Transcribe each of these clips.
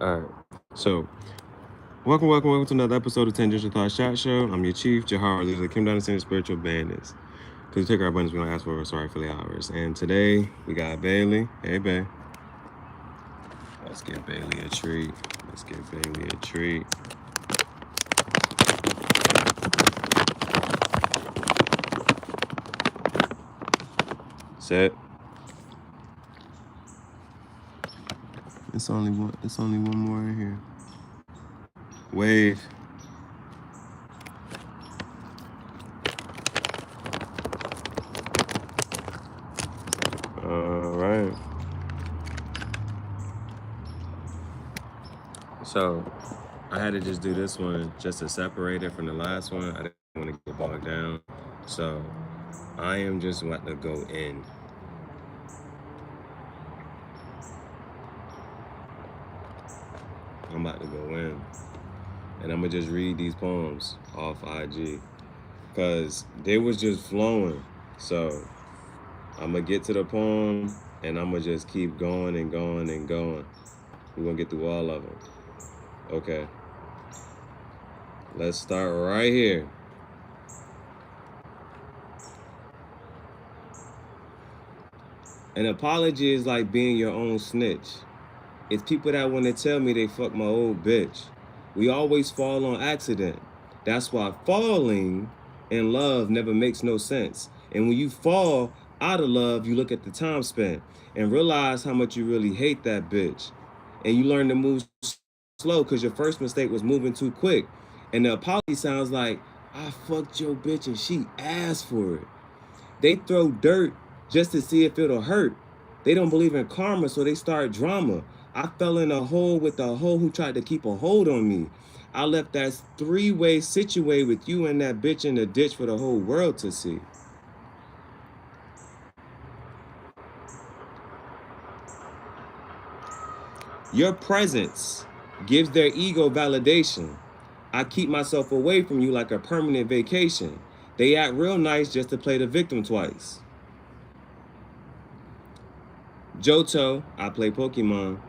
All right. So, welcome to another episode of Tangential Thought Shot Show. I'm your chief, Jahar, leader of the Kim Down the Spiritual Bandits. Because we take our abundance, we don't ask for it. Sorry for the hours. And today, we got Bailey. Hey, Bay. Let's give Bailey a treat. Set. It's only one more in here. Wave. All right. So, I had to just do this one just to separate it from the last one. I didn't want to get bogged down. So, I am just about to go in. I'm about to go in. And I'm going to just read these poems off IG. Because they was just flowing. So, I'm going to get to the poem and I'm going to just keep going and going and going. We're going to get through all of them. Okay. Let's start right here. An apology is like being your own snitch. It's people that want to tell me they fucked my old bitch. We always fall on accident. That's why falling in love never makes no sense. And when you fall out of love, you look at the time spent and realize how much you really hate that bitch. And you learn to move slow because your first mistake was moving too quick. And the apology sounds like, I fucked your bitch and she asked for it. They throw dirt just to see if it'll hurt. They don't believe in karma, so they start drama. I fell in a hole with a hoe who tried to keep a hold on me. I left that three-way situate with you and that bitch in the ditch for the whole world to see. Your presence gives their ego validation. I keep myself away from you like a permanent vacation. They act real nice just to play the victim twice. Johto, I play Pokemon.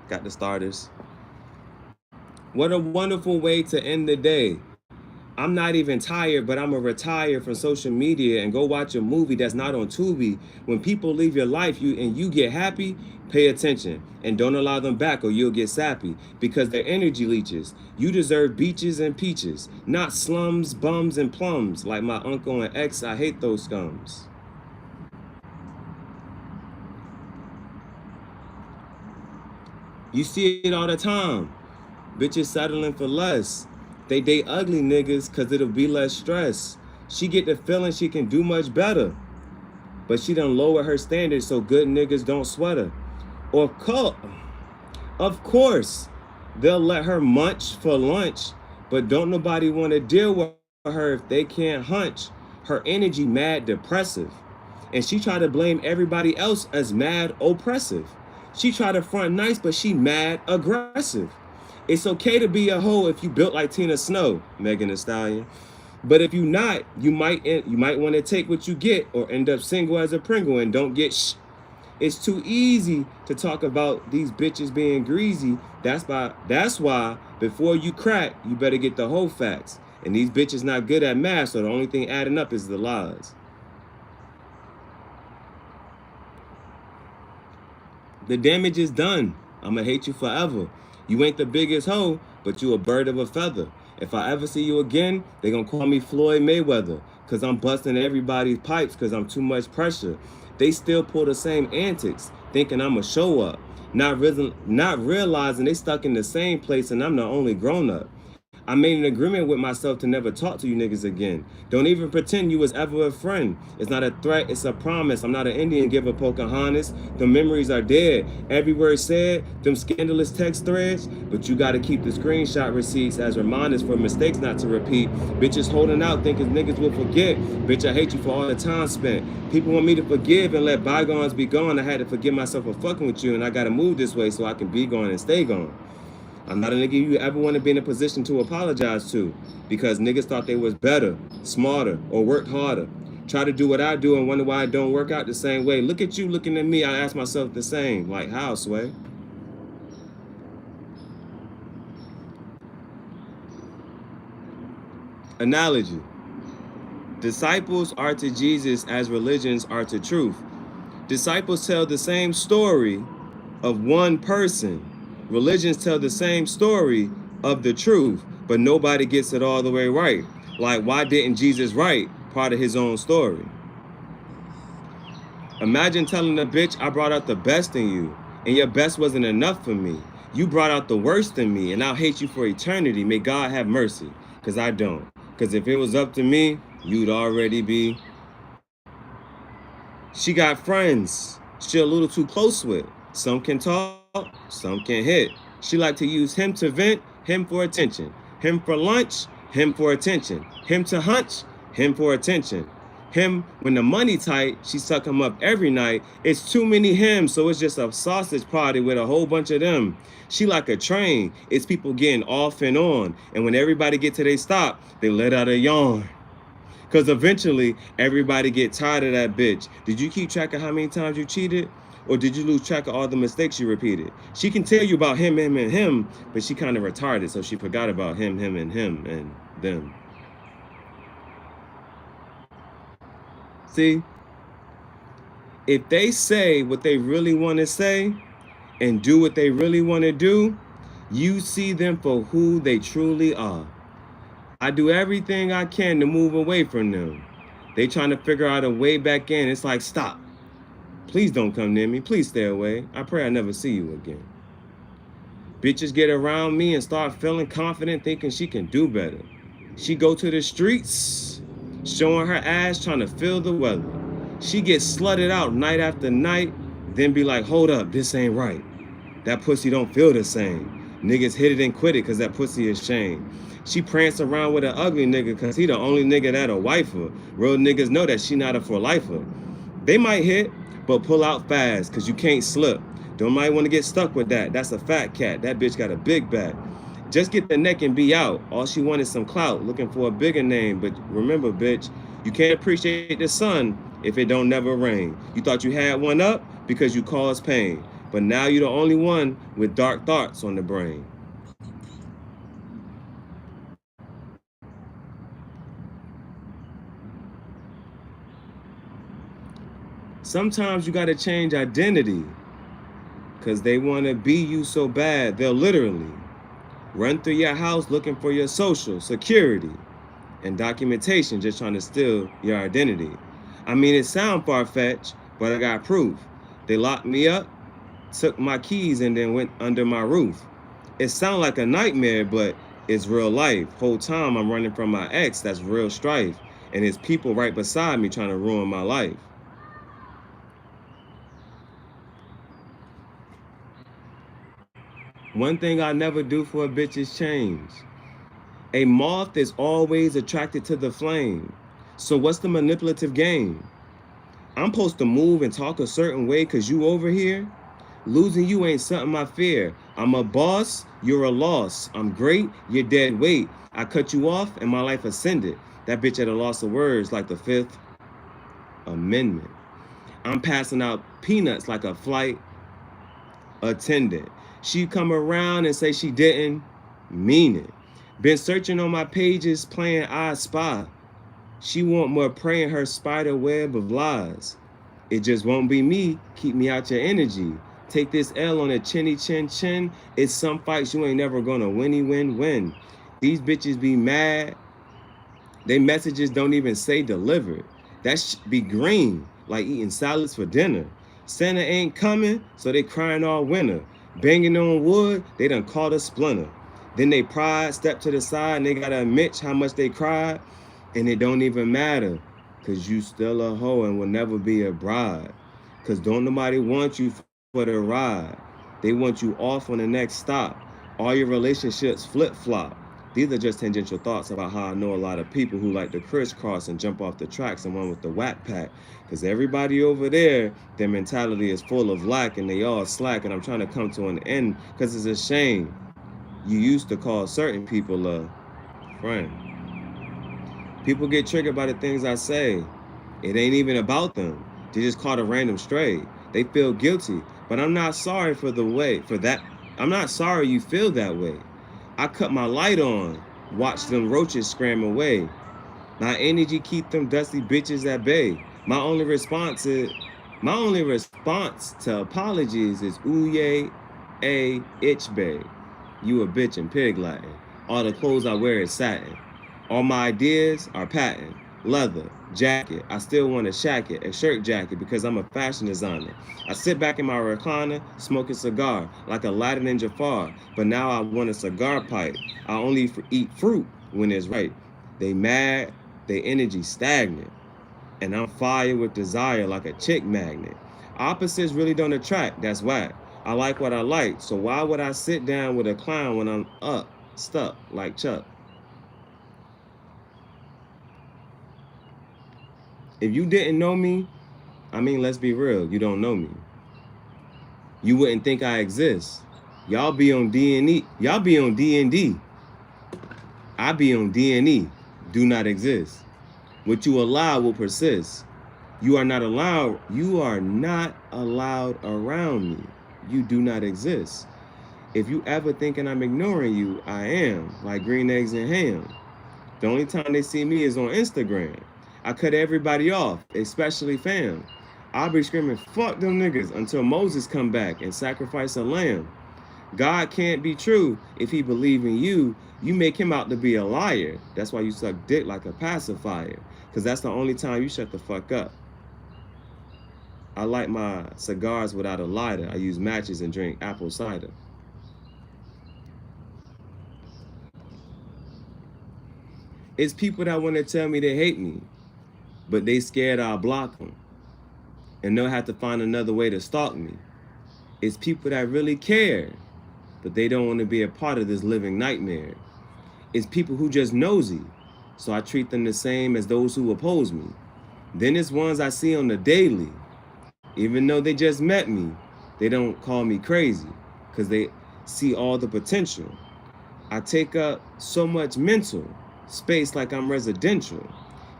Got the starters. What a wonderful way to end the day. I'm not even tired, but I'm going to retire from social media and go watch a movie that's not on Tubi. When people leave your life and you get happy, pay attention and don't allow them back or you'll get sappy because they're energy leeches. You deserve beaches and peaches, not slums, bums, and plums. Like my uncle and ex, I hate those scums. You see it all the time. Bitches settling for less. They date ugly niggas cause it'll be less stress. She get the feeling she can do much better. But she done lower her standards so good niggas don't sweat her. Of course, they'll let her munch for lunch, but don't nobody want to deal with her if they can't hunch. Her energy mad depressive. And she try to blame everybody else as mad oppressive. She try to front nice, but she mad aggressive. It's okay to be a hoe if you built like Tina Snow, Megan Thee Stallion. But if you not, you might want to take what you get or end up single as a Pringle and don't get shh. It's too easy to talk about these bitches being greasy. That's why before you crack, you better get the whole facts. And these bitches not good at math, so the only thing adding up is the lies. The damage is done. I'ma hate you forever. You ain't the biggest hoe, but you a bird of a feather. If I ever see you again, they gonna call me Floyd Mayweather. Cause I'm busting everybody's pipes cause I'm too much pressure. They still pull the same antics, thinking I'm a show up. Not realizing they stuck in the same place and I'm the only grown up. I made an agreement with myself to never talk to you niggas again. Don't even pretend you was ever a friend. It's not a threat, it's a promise. I'm not an Indian giver, Pocahontas. The memories are dead. Every word said, them scandalous text threads. But you gotta keep the screenshot receipts as reminders for mistakes not to repeat. Bitches holding out thinking niggas will forget. Bitch, I hate you for all the time spent. People want me to forgive and let bygones be gone. I had to forgive myself for fucking with you and I gotta move this way so I can be gone and stay gone. I'm not a nigga you ever want to be in a position to apologize to because niggas thought they was better, smarter, or worked harder. Try to do what I do and wonder why it don't work out the same way. Look at you looking at me. I ask myself the same. Like, how, Sway? Analogy. Disciples are to Jesus as religions are to truth. Disciples tell the same story of one person. Religions tell the same story of the truth, but nobody gets it all the way right. Like, why didn't Jesus write part of his own story? Imagine telling a bitch I brought out the best in you, and your best wasn't enough for me. You brought out the worst in me, and I'll hate you for eternity. May God have mercy, because I don't. Because if it was up to me, you'd already be. She got friends she a little too close with. Some can talk, some can hit. She like to use him to vent, him for attention. Him for lunch, him for attention. Him to hunch, him for attention. Him, when the money tight, she suck him up every night. It's too many him, so it's just a sausage party with a whole bunch of them. She like a train. It's people getting off and on. And when everybody get to their stop, they let out a yawn. Because eventually, everybody get tired of that bitch. Did you keep track of how many times you cheated? Or did you lose track of all the mistakes you repeated? She can tell you about him, and him, but she kind of retarded, so she forgot about him, and him, and them. See? If they say what they really want to say and do what they really want to do, you see them for who they truly are. I do everything I can to move away from them. They trying to figure out a way back in. It's like, stop. Please don't come near me. Please stay away. I pray I never see you again. Bitches get around me and start feeling confident, thinking she can do better. She go to the streets, showing her ass, trying to feel the weather. She gets slutted out night after night, then be like, hold up, this ain't right. That pussy don't feel the same. Niggas hit it and quit it because that pussy is shame. She prance around with an ugly nigga because he the only nigga that'll wife her. Real niggas know that she not a for lifer. They might hit, but pull out fast because you can't slip. Don't might want to get stuck with that. That's a fat cat. That bitch got a big back. Just get the neck and be out. All she wanted some clout, looking for a bigger name. But remember, bitch, you can't appreciate the sun if it don't never rain. You thought you had one up because you caused pain. But now you're the only one with dark thoughts on the brain. Sometimes you gotta change identity because they wanna be you so bad, they'll literally run through your house looking for your social security and documentation, just trying to steal your identity. I mean, it sounds far-fetched, but I got proof. They locked me up, took my keys, and then went under my roof. It sounds like a nightmare, but it's real life. Whole time I'm running from my ex, that's real strife. And there's people right beside me trying to ruin my life. One thing I never do for a bitch is change. A moth is always attracted to the flame. So what's the manipulative game? I'm supposed to move and talk a certain way because you over here? Losing you ain't something I fear. I'm a boss, you're a loss. I'm great, you're dead weight. I cut you off and my life ascended. That bitch at a loss of words like the Fifth Amendment. I'm passing out peanuts like a flight attendant. She come around and say she didn't mean it. Been searching on my pages playing I Spy. She want more prey in her spider web of lies. It just won't be me. Keep me out your energy. Take this L on a chinny chin chin. It's some fights you ain't never gonna win. These bitches be mad. They messages don't even say delivered. That be green, like eating salads for dinner. Santa ain't coming, so they crying all winter. Banging on wood, they done caught a splinter. Then they pride, step to the side, and they gotta admit how much they cried. And it don't even matter, cause you still a hoe and will never be a bride. Cause don't nobody want you for the ride. They want you off on the next stop. All your relationships flip-flop. These are just tangential thoughts about how I know a lot of people who like to crisscross and jump off the tracks and one with the whack pack. Because everybody over there, their mentality is full of lack and they all slack. And I'm trying to come to an end because it's a shame. You used to call certain people a friend. People get triggered by the things I say. It ain't even about them. They just caught a random stray. They feel guilty, but I'm not sorry for that. I'm not sorry you feel that way. I cut my light on, watch them roaches scram away. My energy keep them dusty bitches at bay. My only response is, my only response to apologies is ooh yay, a itch bay. You a bitch in pig Latin. All the clothes I wear is satin. All my ideas are patent. Leather, jacket. I still want a shacket, a shirt jacket because I'm a fashion designer. I sit back in my recliner, smoke a cigar like Aladdin and Jafar. But now I want a cigar pipe. I only eat fruit when it's right. They mad, they energy stagnant, and I'm fired with desire like a chick magnet. Opposites really don't attract, that's whack. I like what I like, so why would I sit down with a clown when I'm up, stuck like Chuck? If you didn't know me, I mean, let's be real, you don't know me. You wouldn't think I exist. Y'all be on D&E. Y'all be on D&D. I be on D&E. Do not exist. What you allow will persist. You are not allowed. You are not allowed around me. You do not exist. If you ever thinking I'm ignoring you, I am, like green eggs and ham. The only time they see me is on Instagram. I cut everybody off, especially fam. I'll be screaming, fuck them niggas, until Moses come back and sacrifice a lamb. God can't be true if he believe in you. You make him out to be a liar. That's why you suck dick like a pacifier. Because that's the only time you shut the fuck up. I light my cigars without a lighter. I use matches and drink apple cider. It's people that want to tell me they hate me, but they scared I'll block them. And they'll have to find another way to stalk me. It's people that really care, but they don't want to be a part of this living nightmare. It's people who just nosy, so I treat them the same as those who oppose me. Then it's ones I see on the daily. Even though they just met me, they don't call me crazy because they see all the potential. I take up so much mental space like I'm residential.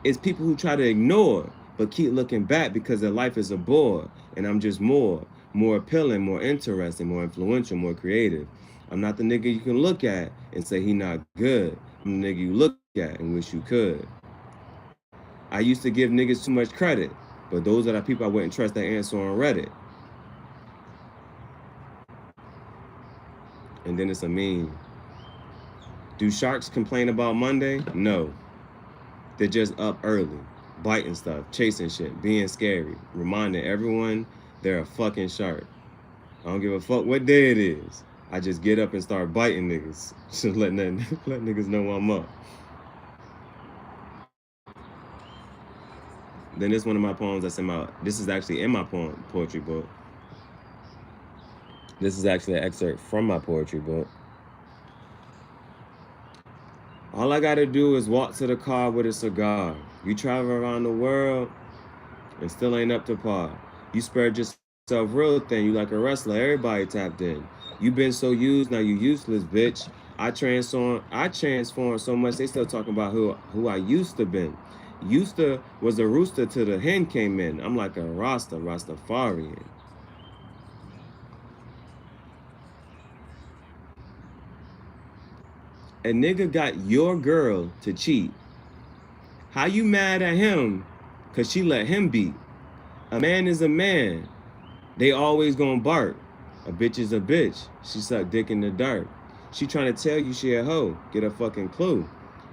It's people who try to ignore but keep looking back because their life is a bore and I'm just more appealing, more interesting, more influential, more creative. I'm not the nigga you can look at and say he not good. I'm the nigga you look at and wish you could. I used to give niggas too much credit, but those are the people I wouldn't trust that answer on Reddit. And then it's a meme. Do sharks complain about Monday? No. They're just up early, biting stuff, chasing shit, being scary, reminding everyone they're a fucking shark. I don't give a fuck what day it is. I just get up and start biting niggas. Just let niggas know I'm up. Then this one of my poems that's in my, this is actually in my poetry book. This is actually an excerpt from my poetry book. All I gotta do is walk to the car with a cigar. You travel around the world and still ain't up to par. You spread yourself real thin, you like a wrestler, everybody tapped in. You been so used, now you useless, bitch. I transformed so much, they still talking about who I used to been. Used to was a rooster till the hen came in. I'm like a Rastafarian. A nigga got your girl to cheat. How you mad at him? Cause she let him beat. A man is a man. They always gonna bark. A bitch is a bitch. She suck dick in the dark. She trying to tell you she a hoe. Get a fucking clue.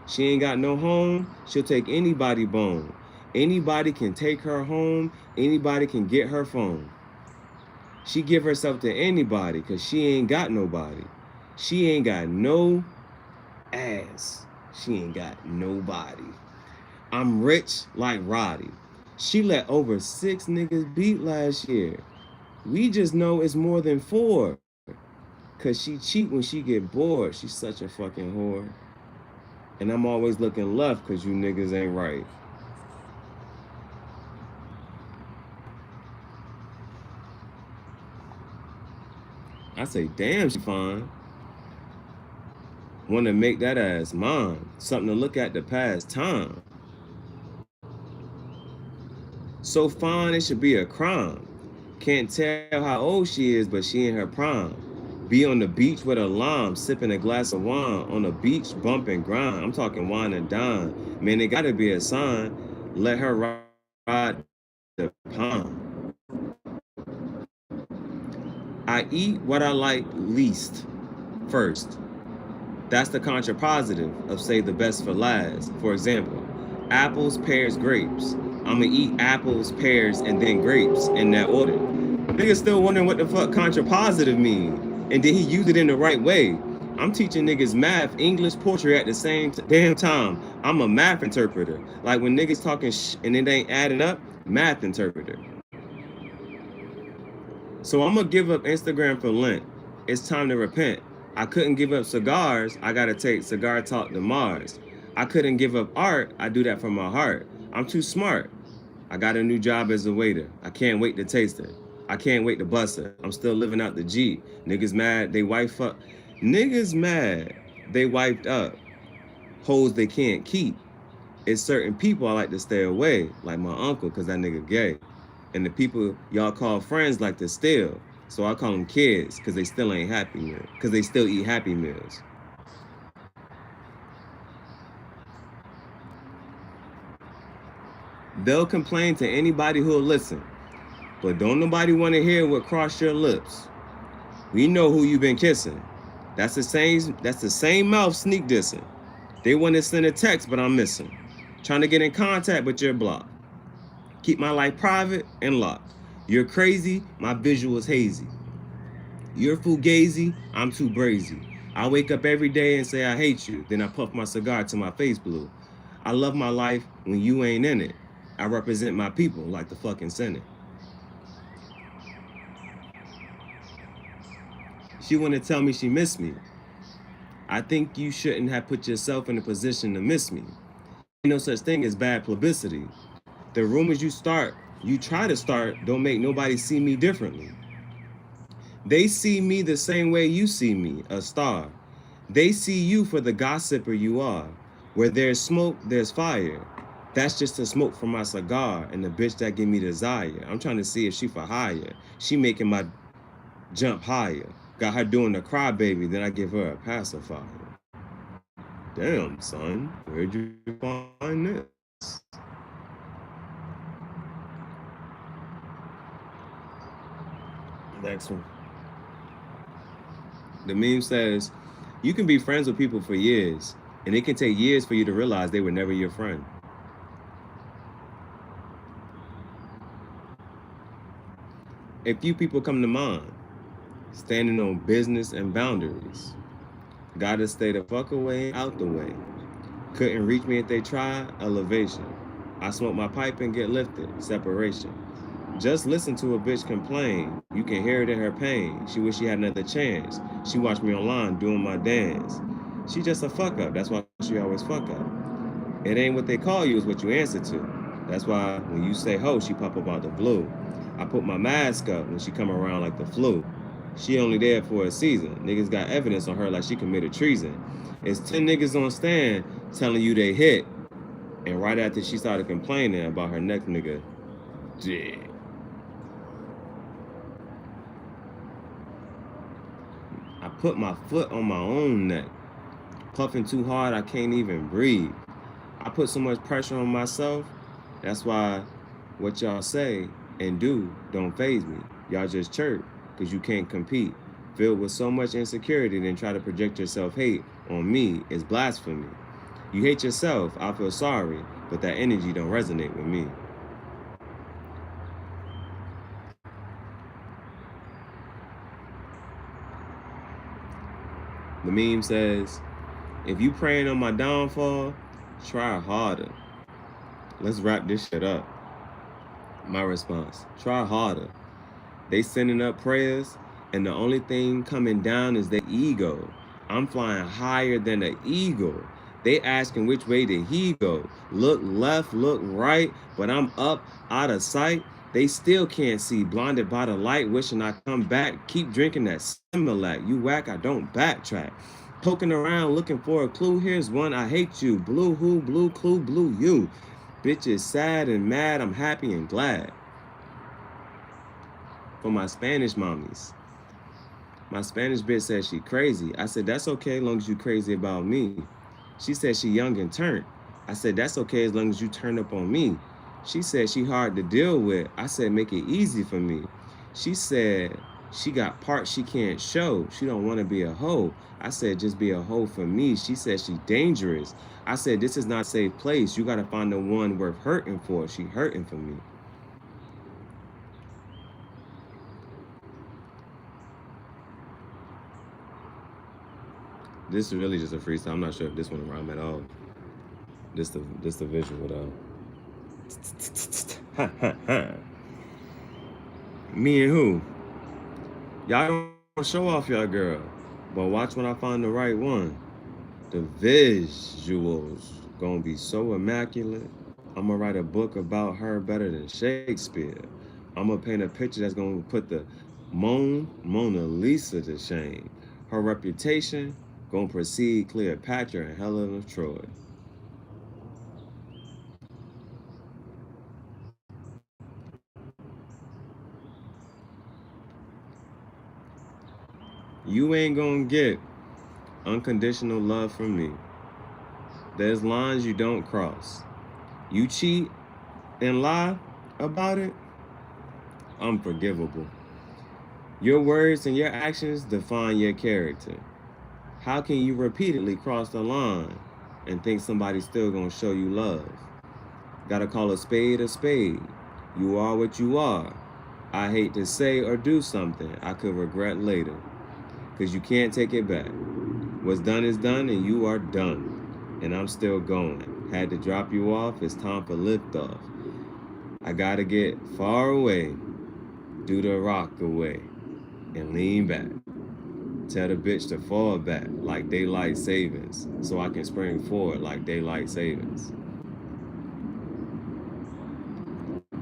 She ain't got no home. She'll take anybody bone. Anybody can take her home. Anybody can get her phone. She give herself to anybody cause she ain't got nobody. She ain't got no ass. She ain't got nobody. I'm rich like Roddy. She let over 6 niggas beat last year. We just know it's more than 4. Cause she cheat when she get bored. She's such a fucking whore. And I'm always looking left cause you niggas ain't right. I say, damn, she fine. Wanna make that ass mine. Something to look at the past time. So fine, it should be a crime. Can't tell how old she is, but she in her prime. Be on the beach with a lime, sipping a glass of wine. On the beach, bump and grind. I'm talking wine and dine. Man, it gotta be a sign. Let her ride the pond. I eat what I like least first. That's the contrapositive of say the best for last. For example, apples, pears, grapes. I'ma eat apples, pears, and then grapes in that order. Niggas still wondering what the fuck contrapositive mean. And did he use it in the right way? I'm teaching niggas math, English, poetry at the same damn time. I'm a math interpreter. Like when niggas talking and it ain't adding up, math interpreter. So I'm gonna give up Instagram for Lent. It's time to repent. I couldn't give up cigars. I gotta take cigar talk to Mars. I couldn't give up art. I do that from my heart. I'm too smart. I got a new job as a waiter. I can't wait to taste it. I can't wait to bust it. I'm still living out the G. Niggas mad, they wife up. Niggas mad, they wiped up. Hoes they can't keep. It's certain people I like to stay away, like my uncle, cause that nigga gay. And the people y'all call friends like to steal. So I call them kids, cause they still ain't happy meals. Cause they still eat Happy Meals. They'll complain to anybody who'll listen. But don't nobody want to hear what crossed your lips. We know who you been kissing. That's the same mouth sneak dissing. They want to send a text, but I'm missing. Trying to get in contact, but you're blocked. Keep my life private and locked. You're crazy, my visual's hazy. You're fugazi, I'm too brazy. I wake up every day and say I hate you, then I puff my cigar till my face blue. I love my life when you ain't in it. I represent my people like the fucking Senate. She wanna tell me she missed me. I think you shouldn't have put yourself in a position to miss me. Ain't no such thing as bad publicity. The rumors you try to start, don't make nobody see me differently. They see me the same way you see me, a star. They see you for the gossiper you are. Where there's smoke, there's fire. That's just the smoke from my cigar and the bitch that give me desire. I'm trying to see if she for hire. She making my jump higher. Got her doing the crybaby, then I give her a pacifier. Damn, son, where'd you find this? Next one. The meme says, you can be friends with people for years, and it can take years for you to realize they were never your friend. A few people come to mind, standing on business and boundaries. Gotta stay the fuck away, out the way. Couldn't reach me if they tried, elevation. I smoke my pipe and get lifted, separation. Just listen to a bitch complain. You can hear it in her pain. She wish she had another chance. She watched me online doing my dance. She just a fuck up. That's why she always fuck up. It ain't what they call you, it's what you answer to. That's why when you say ho, she pop up out the blue. I put my mask up when she come around like the flu. She only there for a season. Niggas got evidence on her like she committed treason. It's 10 niggas on stand telling you they hit. And right after she started complaining about her next nigga, yeah. I put my foot on my own neck. Puffing too hard, I can't even breathe. I put so much pressure on myself. That's why what y'all say and do don't faze me. Y'all just chirp because you can't compete. Filled with so much insecurity, then try to project your self-hate on me is blasphemy. You hate yourself, I feel sorry, but that energy don't resonate with me. The meme says, if you praying on my downfall, try harder. Let's wrap this shit up. My response, try harder. They sending up prayers, and the only thing coming down is their ego. I'm flying higher than an eagle. They asking which way did he go? Look left, look right, but I'm up, out of sight. They still can't see, blinded by the light, wishing I come back. Keep drinking that Similac. You whack, I don't backtrack. Poking around, looking for a clue. Here's one, I hate you. Blue who, blue clue, blue you. Bitch is sad and mad, I'm happy and glad. For my Spanish mommies. My Spanish bitch said she crazy. I said, that's okay as long as you crazy about me. She said she young and turned. I said, that's okay as long as you turn up on me. She said she hard to deal with. I said, make it easy for me. She said she got parts she can't show. She don't want to be a hoe. I said, just be a hoe for me. She said she dangerous. I said, this is not a safe place. You got to find the one worth hurting for. She hurting for me. This is really just a freestyle. I'm not sure if this one will rhyme at all. This the visual though. Me and who? Y'all don't show off y'all girl, but watch when I find the right one. The visuals gonna be so immaculate. I'm gonna write a book about her better than Shakespeare. I'm gonna paint a picture that's gonna put the Mona Lisa to shame. Her reputation gonna precede Cleopatra and Helen of Troy. You ain't gonna get unconditional love from me. There's lines you don't cross. You cheat and lie about it, unforgivable. Your words and your actions define your character. How can you repeatedly cross the line and think somebody's still gonna show you love? Gotta call a spade a spade. You are what you are. I hate to say or do something I could regret later, because you can't take it back. What's done is done and you are done. And I'm still going. Had to drop you off, it's time for liftoff. I gotta get far away, do the rock away, and lean back. Tell the bitch to fall back like daylight savings, so I can spring forward like daylight savings.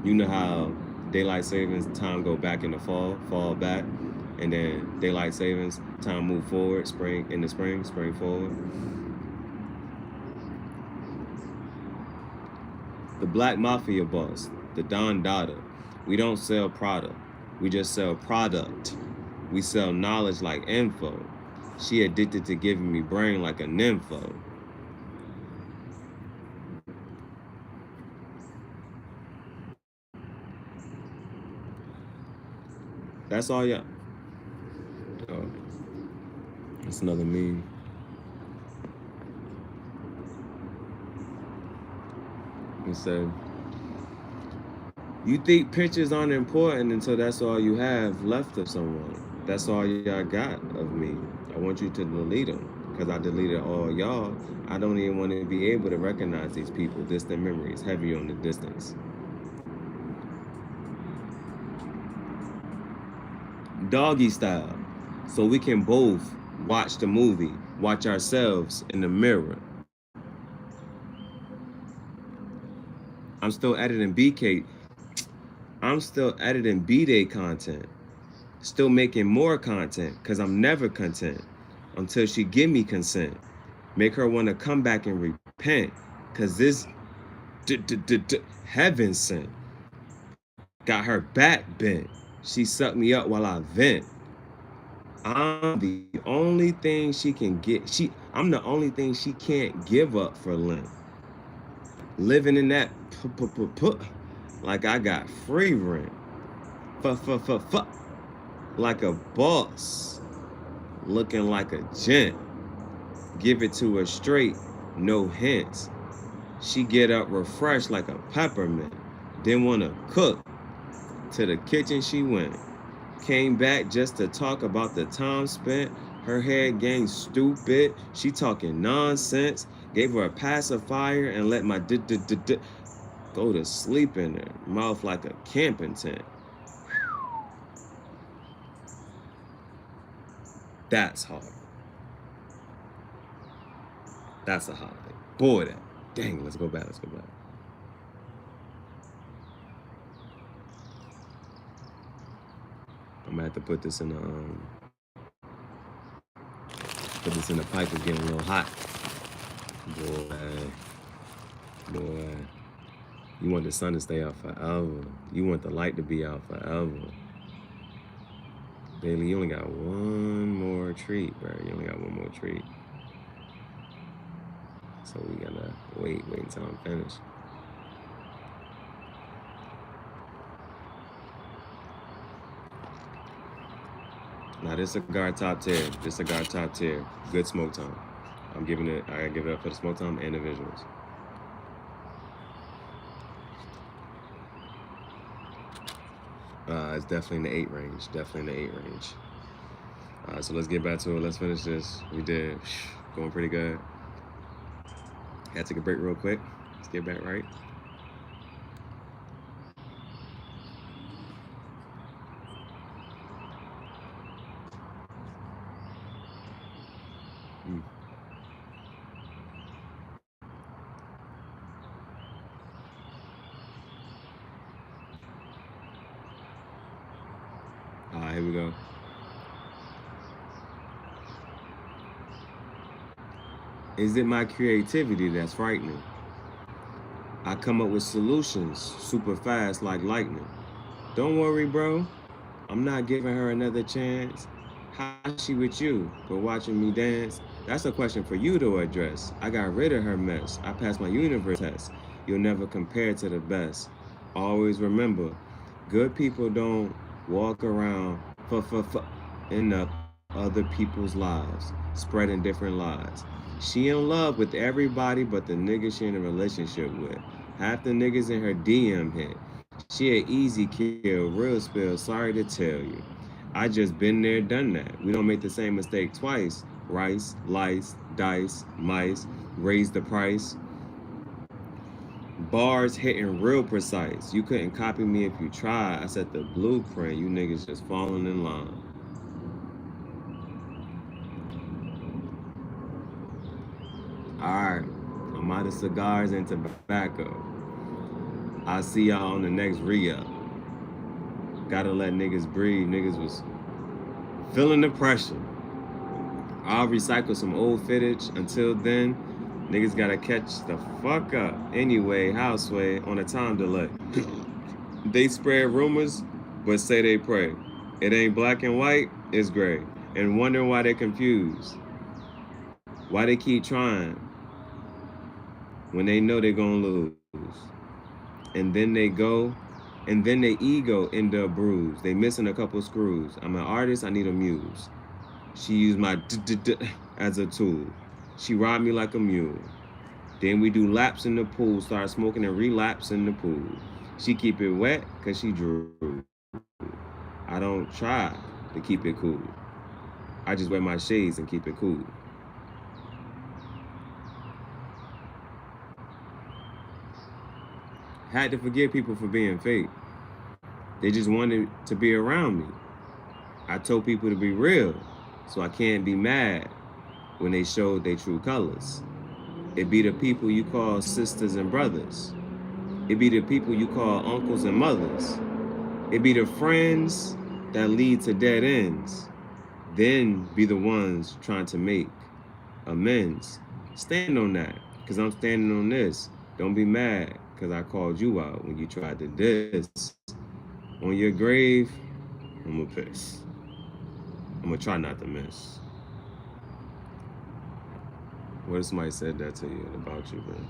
You know how daylight savings time go back in the fall back, and then daylight savings time move forward, spring in the spring forward. The Black Mafia boss, the Don Dada. We don't sell product, we just sell product. We sell knowledge like info. She addicted to giving me brain like a nympho. That's all y'all. Oh, that's another meme. He said, you think pictures aren't important until that's all you have left of someone. That's all y'all got of me. I want you to delete them because I deleted all y'all. I don't even want to be able to recognize these people. Distant memories, heavy on the distance. Doggy style, so we can both watch the movie, watch ourselves in the mirror. I'm still editing BK. I'm still editing B-Day content. Still making more content because I'm never content until she give me consent. Make her want to come back and repent because this heaven sent. Got her back bent. She sucked me up while I vent. I'm the only thing she can get. I'm the only thing she can't give up for Lent. Living in that like I got free rent. Like a boss. Looking like a gent. Give it to her straight, no hints. She get up refreshed like a peppermint. Didn't want to cook. To the kitchen she went. Came back just to talk about the time spent. Her head game stupid. She talking nonsense. Gave her a pacifier and let my go to sleep in her mouth like a camping tent. That's hard. That's a holiday. Boy, that. Dang, let's go back. I'm gonna have to put this in the pipe. It's getting a little hot. Boy. You want the sun to stay out forever. You want the light to be out forever. Bailey, you only got one more treat, bro. You only got one more treat. So we gotta wait until I'm finished. Now this cigar top tier. This cigar top tier. Good smoke time. I gotta give it up for the smoke time and the visuals. It's definitely in the 8 range. Definitely in the 8 range. So let's get back to it. Let's finish this. We did. Going pretty good. Had to take a break real quick. Let's get back right. Here we go. Is it my creativity that's frightening? I come up with solutions super fast like lightning. Don't worry, bro. I'm not giving her another chance. How's she with you for watching me dance? That's a question for you to address. I got rid of her mess. I passed my universe test. You'll never compare to the best. Always remember, good people don't walk around in up other people's lives, spreading different lies. She in love with everybody but the nigga she in a relationship with. Half the niggas in her DM hit. She an easy kill, real spill, sorry to tell you. I just been there, done that. We don't make the same mistake twice. Rice, lice, dice, mice, raise the price. Bars hitting real precise. You couldn't copy me if you tried. I set the blueprint. You niggas just falling in line. Alright, I'm out of cigars and tobacco. I'll see y'all on the next re-up. Gotta let niggas breathe. Niggas was feeling the pressure. I'll recycle some old footage. Until then, niggas gotta catch the fuck up. Anyway, houseway on a time delay. They spread rumors, but say they pray. It ain't black and white, it's gray. And wonder why they confused. Why they keep trying when they know they gonna lose. And then they ego end up bruised. They missing a couple screws. I'm an artist, I need a muse. She used my as a tool. She ride me like a mule. Then we do laps in the pool, start smoking and relapse in the pool. She keep it wet cause she drew. I don't try to keep it cool. I just wear my shades and keep it cool. Had to forgive people for being fake. They just wanted to be around me. I told people to be real, so I can't be mad when they showed their true colors. It be the people you call sisters and brothers. It be the people you call uncles and mothers. It be the friends that lead to dead ends. Then be the ones trying to make amends. Stand on that, cause I'm standing on this. Don't be mad, cause I called you out when you tried to diss. On your grave, I'ma piss. I'ma try not to miss. What if somebody said that to you about you, man?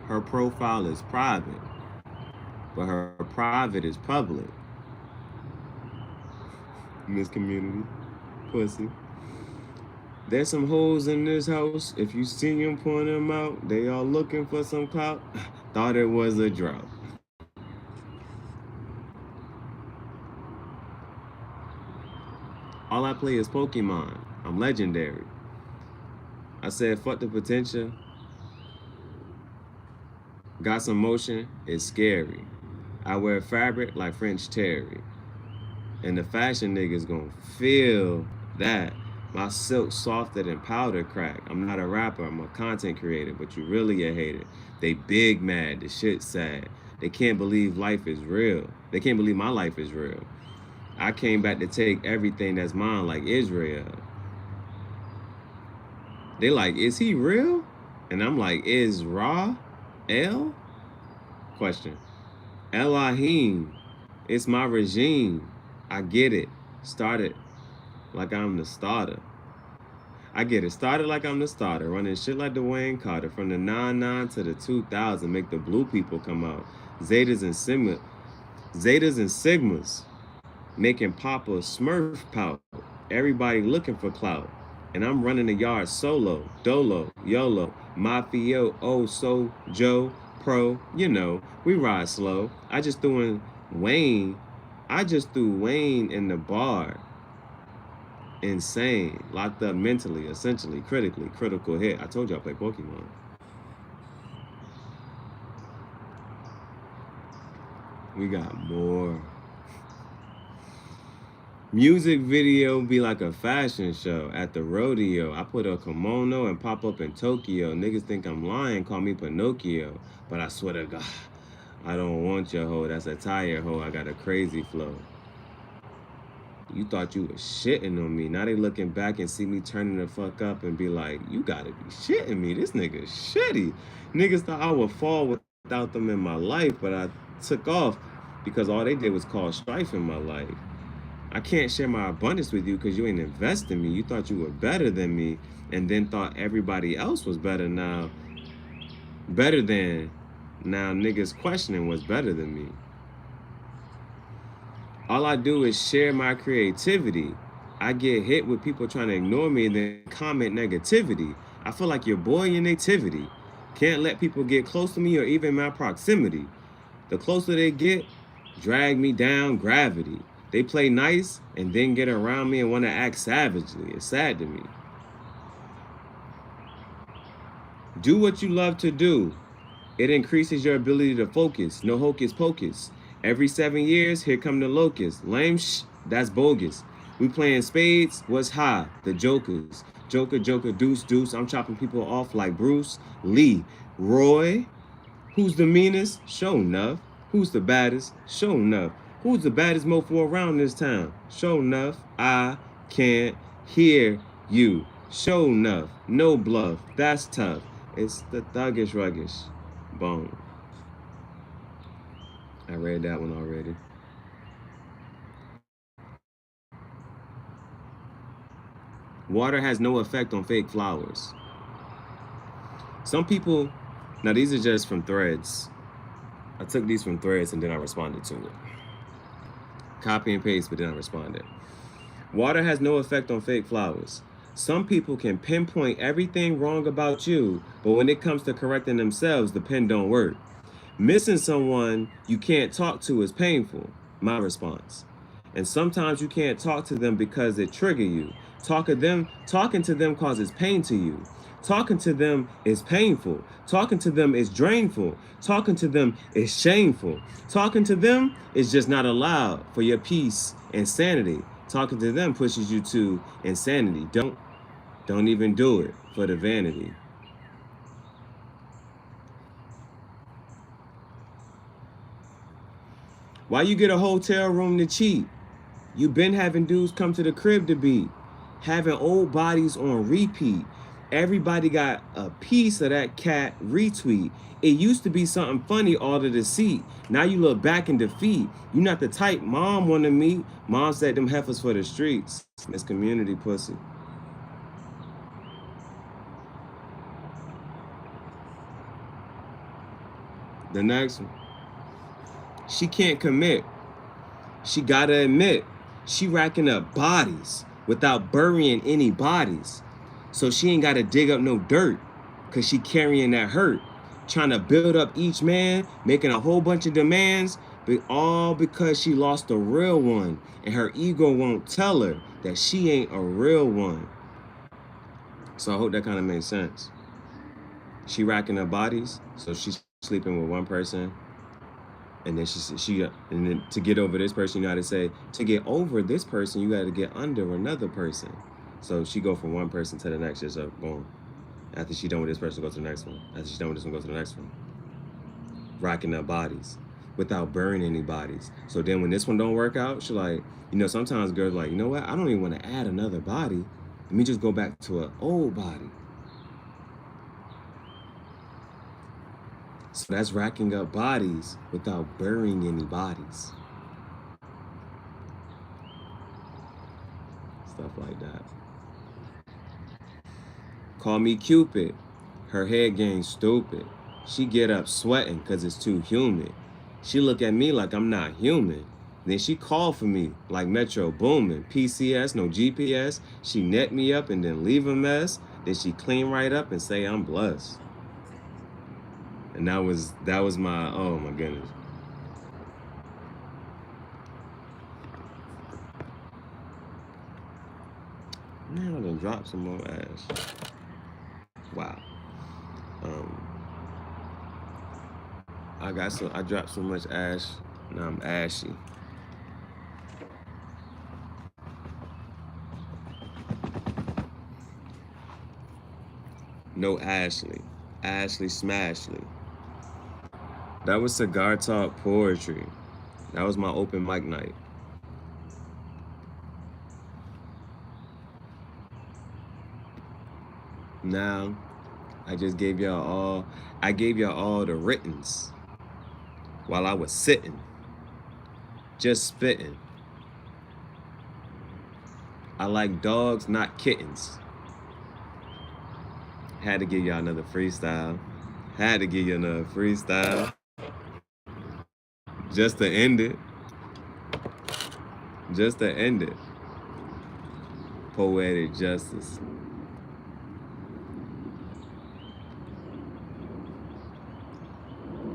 Her profile is private, but her private is public. Miss Community, pussy. There's some hoes in this house. If you see them, point them out. They all looking for some clout. Thought it was a drought. All I play is Pokemon. I'm legendary. I said, fuck the potential. Got some motion, it's scary. I wear fabric like French Terry. And the fashion niggas gonna feel that. My silk softer than powder crack. I'm not a rapper, I'm a content creator, but you really a hater. They big mad, the shit sad. They can't believe life is real. They can't believe my life is real. I came back to take everything that's mine like Israel. They like, is he real? And I'm like, is Ra El? Question. Elohim. It's my regime. I get it. Started like I'm the starter. I get it. Started like I'm the starter. Running shit like Dwayne Carter. From the 99 to the 2000. Make the blue people come out. Zetas and Sigma. Zetas and Sigmas. Making Papa Smurf pout. Everybody looking for clout. And I'm running the yard solo, dolo, YOLO, Mafio, oh so, Joe, Pro, you know, we ride slow. Wayne, I just threw Wayne in the bar. Insane, locked up mentally, essentially, critically, critical hit. I told you I play Pokemon. We got more. Music video be like a fashion show at the rodeo. I put a kimono and pop up in Tokyo. Niggas think I'm lying, call me Pinocchio. But I swear to God, I don't want your hoe. That's a tire hoe. I got a crazy flow. You thought you was shitting on me. Now they looking back and see me turning the fuck up and be like, you gotta be shitting me. This nigga shitty. Niggas thought I would fall without them in my life, but I took off because all they did was cause strife in my life. I can't share my abundance with you because you ain't invest in me. You thought you were better than me and then thought everybody else was better now. Better than. Now niggas questioning what's better than me. All I do is share my creativity. I get hit with people trying to ignore me and then comment negativity. I feel like your boy in nativity. Can't let people get close to me or even my proximity. The closer they get, drag me down gravity. They play nice and then get around me and want to act savagely. It's sad to me. Do what you love to do. It increases your ability to focus. No hocus pocus. Every 7 years, here come the locusts. Lame that's bogus. We playing spades, what's high? The jokers. Joker, joker, deuce, deuce. I'm chopping people off like Bruce Lee. Roy, who's the meanest? Show enough. Who's the baddest? Show enough. Who's the baddest mofo around this town? Show enough. I can't hear you. Show enough. No bluff. That's tough. It's the thuggish ruggish. Boom. I read that one already. Water has no effect on fake flowers. Some people, now these are just from threads. I took these from threads and then I responded to it. Copy and paste, but then I responded. Water has no effect on fake flowers. Some people can pinpoint everything wrong about you, but when it comes to correcting themselves, the pen don't work. Missing someone you can't talk to is painful, my response. And sometimes you can't talk to them because it trigger you. Talking to them causes pain to you. Talking to them is painful. Talking to them is drainful. Talking to them is shameful. Talking to them is just not allowed for your peace and sanity. Talking to them pushes you to insanity. Don't even do it for the vanity. Why you get a hotel room to cheat? You been having dudes come to the crib to beat. Having old bodies on repeat. Everybody got a piece of that cat retweet. It used to be something funny, all the deceit. Now you look back in defeat. You not the type mom wanna meet. Mom said them heifers for the streets. It's community pussy. The next one. She can't commit. She gotta admit, she racking up bodies without burying any bodies. So she ain't gotta dig up no dirt, cause she carrying that hurt. Trying to build up each man, making a whole bunch of demands, but all because she lost a real one. And her ego won't tell her that she ain't a real one. So I hope that kind of makes sense. She racking up bodies, so she's sleeping with one person. And then and then to get over this person, you gotta say, to get over this person, you gotta get under another person. So she go from one person to the next, just boom. After she done with this person, go to the next one. After she's done with this one, go to the next one. Rocking up bodies without burning any bodies. So then when this one don't work out, she like, sometimes girls like, you know what? I don't even want to add another body. Let me just go back to an old body. So that's racking up bodies without burying any bodies. Stuff like that. Call me Cupid. Her head game stupid. She get up sweating cause it's too humid. She look at me like I'm not human. Then she call for me like Metro booming. PCS, no GPS. She net me up and then leave a mess. Then she clean right up and say I'm blessed. And that was my, oh my goodness. Man, I done dropped some more ash. Wow. I dropped so much ash. Now I'm ashy. No Ashley. Ashley Smashley. That was Cigar Talk Poetry. That was my open mic night. Now, I gave y'all all the writtens while I was sitting, just spitting. I like dogs, not kittens. Had to give y'all another freestyle. Just to end it. Poetic justice.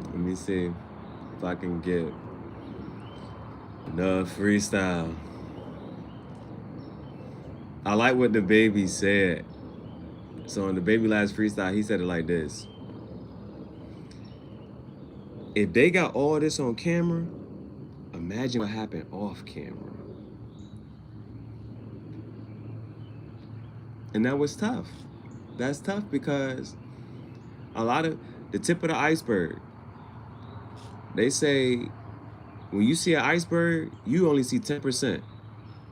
Let me see if I can get enough freestyle. I like what the baby said. So in the baby last freestyle, he said it like this. If they got all this on camera, imagine what happened off camera. And that was tough. That's tough because a lot of the tip of the iceberg, they say when you see an iceberg, you only see 10%.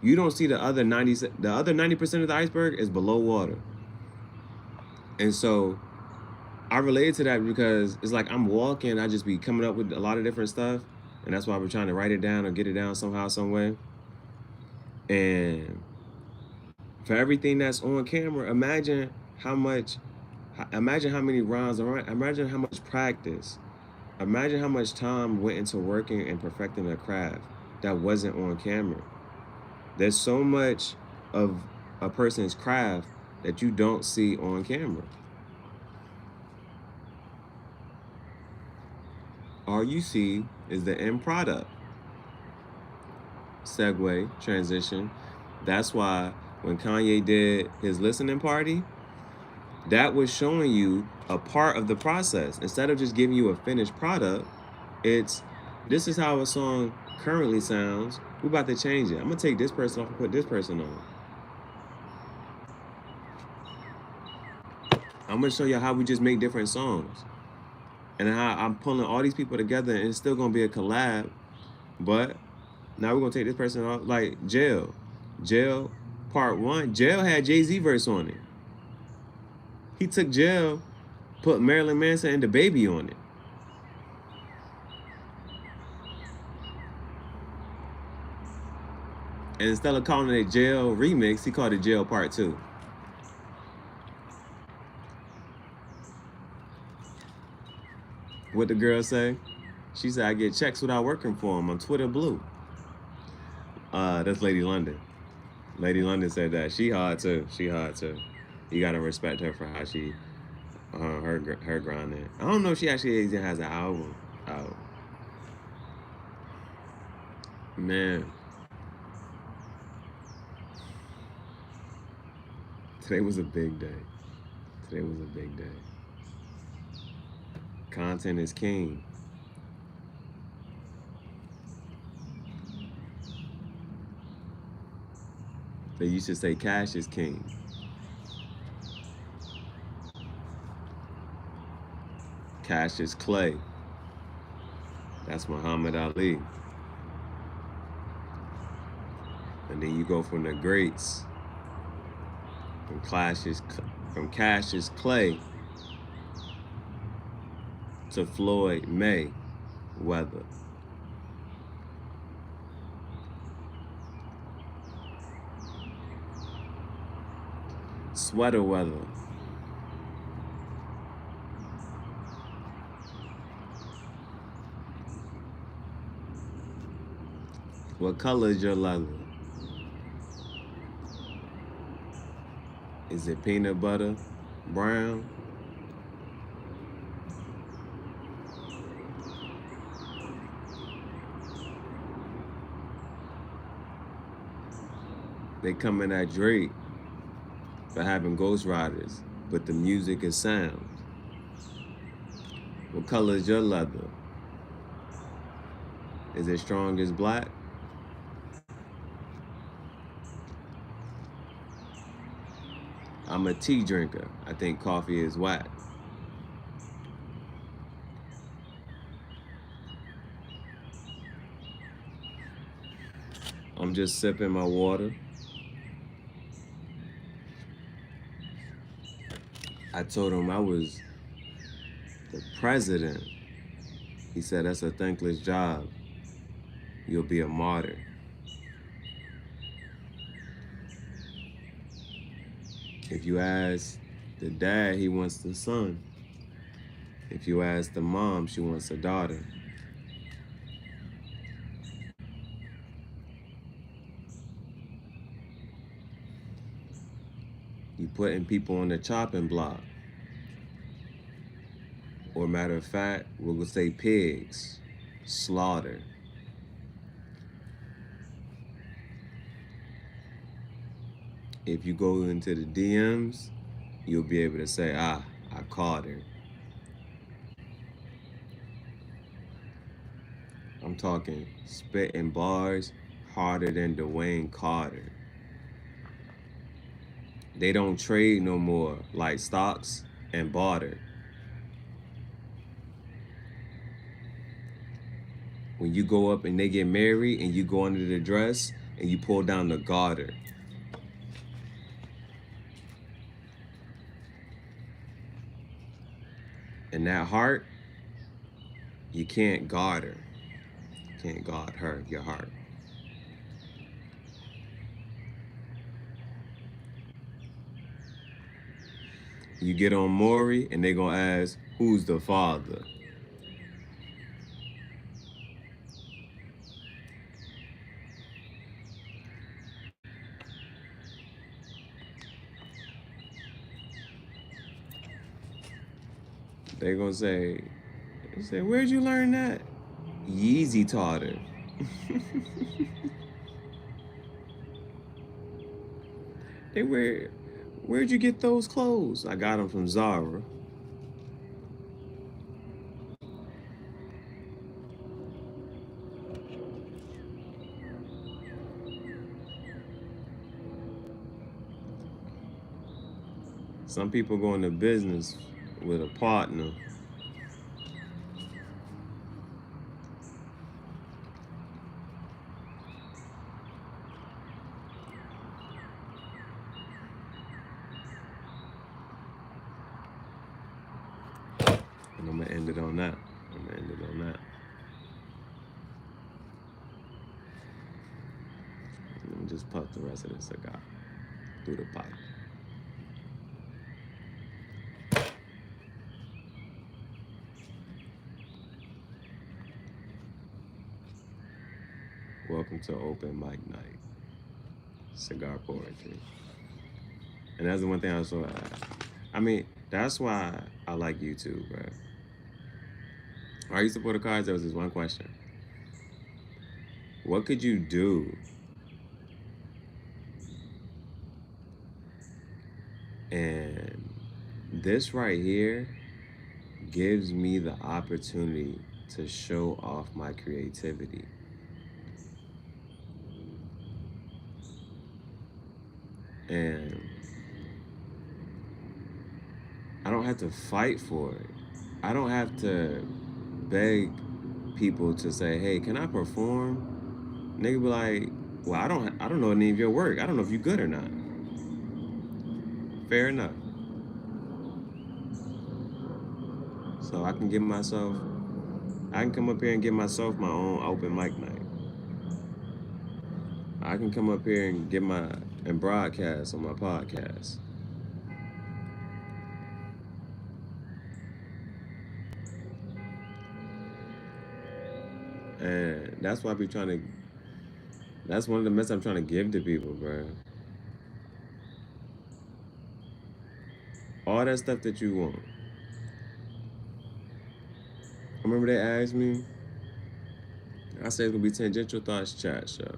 You don't see the other 90%. The other 90% of the iceberg is below water. And so I related to that because it's like I'm walking, I just be coming up with a lot of different stuff. And that's why we're trying to write it down or get it down somehow, some way. And for everything that's on camera, imagine how many rounds, imagine how much practice, imagine how much time went into working and perfecting a craft that wasn't on camera. There's so much of a person's craft that you don't see on camera. All you see is the end product. Segue, transition. That's why when Kanye did his listening party, that was showing you a part of the process. Instead of just giving you a finished product, this is how a song currently sounds. We're about to change it. I'm gonna take this person off and put this person on. I'm gonna show you how we just make different songs. And how I'm pulling all these people together and it's still gonna be a collab. But now we're gonna take this person off. Like Jail Part 1. Jail had Jay-Z verse on it. He took Jail, put Marilyn Manson and the Baby on it. And instead of calling it Jail Remix, he called it Jail Part 2. What the girl say? She said, I get checks without working for him on Twitter Blue. That's Lady London. Lady London said that. She hard too. You gotta respect her for how she, her grinding. I don't know if she actually even has an album out. Man. Today was a big day. Content is king. They used to say cash is king. Cash is clay. That's Muhammad Ali. And then you go from the greats, from Cassius Clay to Floyd Mayweather. Sweater weather. What color is your leather? Is it peanut butter, brown? They coming at Drake for having Ghost Riders, but the music is sound. What color is your leather? Is it strong as black? I'm a tea drinker. I think coffee is whack. I'm just sipping my water. I told him I was the president. He said, that's a thankless job. You'll be a martyr. If you ask the dad, he wants the son. If you ask the mom, she wants a daughter. You putting people on the chopping block. Or matter of fact, we'll say pigs. Slaughter. If you go into the DMs, you'll be able to say, I caught her. I'm talking spitting bars harder than Dwayne Carter. They don't trade no more like stocks and barter. When you go up and they get married and you go under the dress and you pull down the garter. And that heart, you can't guard her. You can't guard her, your heart. You get on Maury and they gonna ask, who's the father? They gonna say, where'd you learn that? Yeezy taught her. Where'd you get those clothes? I got them from Zara. Some people go into business with a partner. And I'm gonna end it on that. Let me just puff the rest of the cigar through the pipe. Welcome to Open Mic Night, Cigar Poetry. And that's the one thing that's why I like YouTube, bro. Are you support the cards? There was this one question. What could you do and this right here gives me the opportunity to show off my creativity. And I don't have to fight for it. I don't have to beg people to say, hey, can I perform? Nigga be like, well, I don't know any of your work. I don't know if you're good or not. Fair enough. So I can come up here and give myself my own open mic night. I can come up here and and broadcast on my podcast. And that's why I be trying to that's one of the messages I'm trying to give to people, bro. All that stuff that you want. I remember they asked me, I said it's gonna be Tangential Thoughts Chat Show.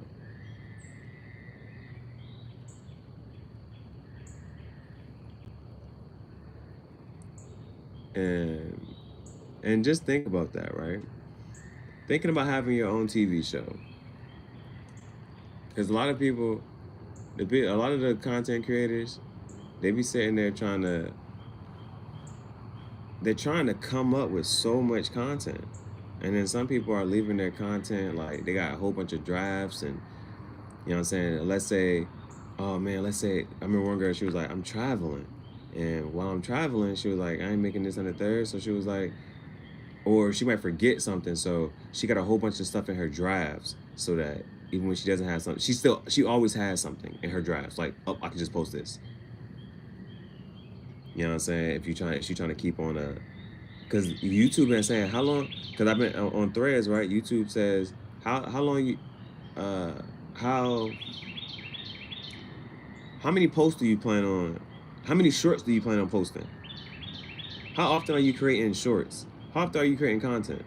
And just think about that, right? Thinking about having your own TV show. Because a lot of people, a lot of the content creators, they be sitting there they're trying to come up with so much content. And then some people are leaving their content, like they got a whole bunch of drafts and, you know what I'm saying? Let's say, oh man, I remember one girl, she was like, I'm traveling. And while I'm traveling, she was like, I ain't making this on the third. So she was like, or she might forget something. So she got a whole bunch of stuff in her drafts so that even when she doesn't have something, she always has something in her drafts. Like, oh, I can just post this. You know what I'm saying? If she trying to keep on because YouTube been saying how long? Because I've been on Threads, right? YouTube says how long you, uh, how how many posts do you plan on? How many shorts do you plan on posting? How often are you creating shorts? How often are you creating content?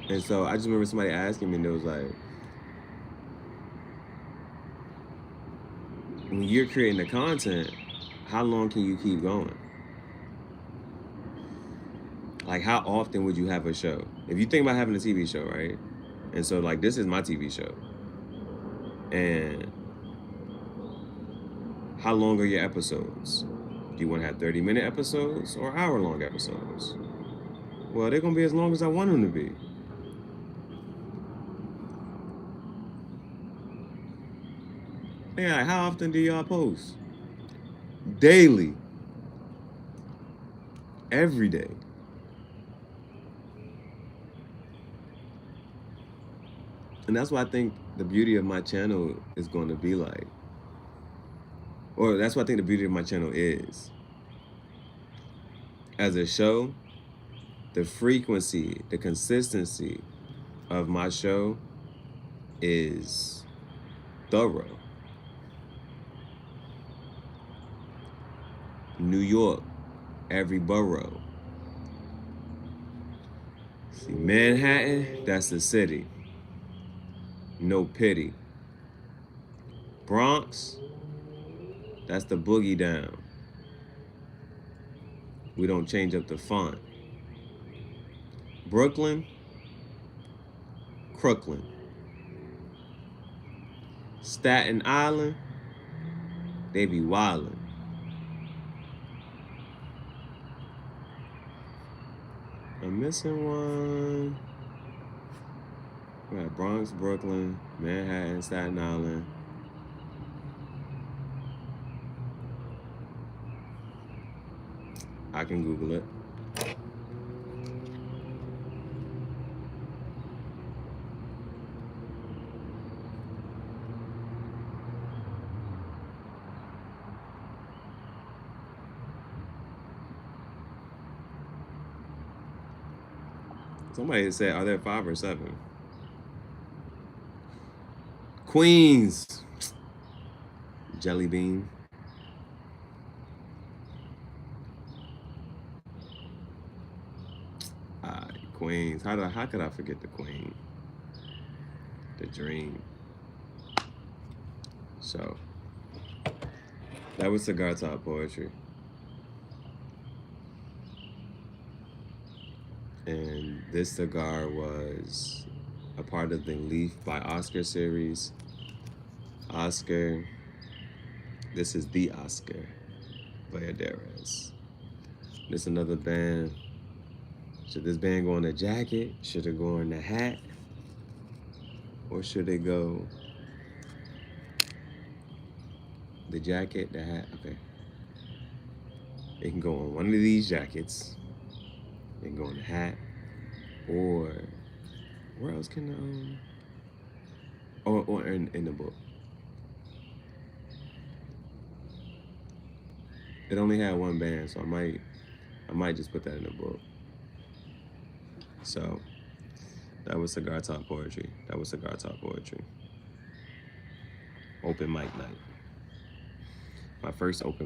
And so I just remember somebody asking me, and it was like, when you're creating the content, how long can you keep going? Like, how often would you have a show? If you think about having a TV show, right? And so, like, this is my TV show. And how long are your episodes? Do you want to have 30-minute episodes or hour-long episodes? Well, they're going to be as long as I want them to be. Yeah, like, how often do y'all post? Daily. Every day. And that's what I think the beauty of my channel is going to be like. Or that's what I think the beauty of my channel is. As a show, the frequency, the consistency of my show is thorough. New York, every borough. See, Manhattan, that's the city. No pity. Bronx, that's the boogie down. We don't change up the font. Brooklyn, Crooklyn. Staten Island, they be wildin'. I'm missing one. We got Bronx, Brooklyn, Manhattan, Staten Island. I can Google it. Somebody said, are there 5 or 7? Queens. Jelly bean. Queens. How could I forget the Queen? The dream. So that was Cigar Talk Poetry. And this cigar was a part of the Leaf by Oscar series. Oscar. This is the Oscar Valladares. This is another band. Should this band go on the jacket? Should it go on the hat? Or should it go the jacket, the hat? Okay. It can go on one of these jackets. It can go on a hat. Or where else can or in the book. It only had one band, so I might just put that in the book. So that was Cigar Talk Poetry. Open mic night. My first open